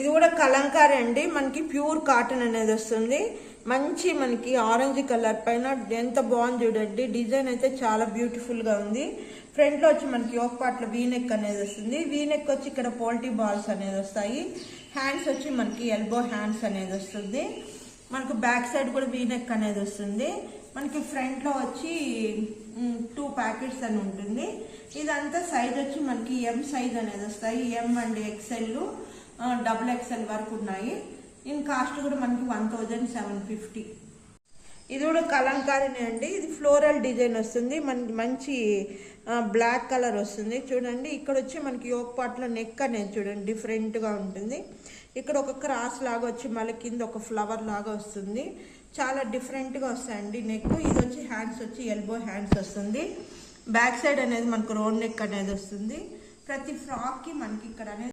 ఇది కూడా కలంకారీ అండి, మనకి ప్యూర్ కాటన్ అనేది వస్తుంది. మంచి మనకి ఆరెంజ్ కలర్ పైన ఎంత బాగుంది చూడండి. డిజైన్ అయితే చాలా బ్యూటిఫుల్ గా ఉంది. ఫ్రంట్ లో వచ్చి మనకి యోక్ పార్ట్ లో వీనెక్ అనేది వస్తుంది. వీనెక్ వచ్చి ఇక్కడ పోల్టీ బాల్స్ అనేది వస్తాయి. హ్యాండ్స్ వచ్చి మనకి ఎల్బో హ్యాండ్స్ అనేది వస్తుంది. మనకు బ్యాక్ సైడ్ కూడా వీనెక్ అనేది వస్తుంది. మనకి ఫ్రంట్ లో వచ్చి 2 ప్యాకెట్స్ అని ఉంటుంది. ఇదంతా సైజ్ వచ్చి మనకి ఎం సైజ్ అనేది వస్తాయి. M and XL, double XL వరకు ఉన్నాయి. దీని కాస్ట్ కూడా మనకి 1750. ఇది కూడా కలంకారీనే అండి. ఇది ఫ్లోరల్ డిజైన్ వస్తుంది. మనకి మంచి బ్లాక్ కలర్ వస్తుంది చూడండి. ఇక్కడ వచ్చి మనకి యోక్ పార్ట్ లో నెక్ అనేది చూడండి డిఫరెంట్ గా ఉంటుంది. ఇక్కడ ఒక క్రాస్ లాగా వచ్చి మళ్ళీ కింద ఒక ఫ్లవర్ లాగా వస్తుంది. చాలా డిఫరెంట్ గా వస్తాయండి నెక్. ఇది వచ్చి హ్యాండ్స్ వచ్చి ఎల్బో హ్యాండ్స్ వస్తుంది. బ్యాక్ సైడ్ అనేది మనకు రౌండ్ నెక్ అనేది వస్తుంది. ప్రతి ఫ్రాక్ కి మనకి ఇక్కడ అనేది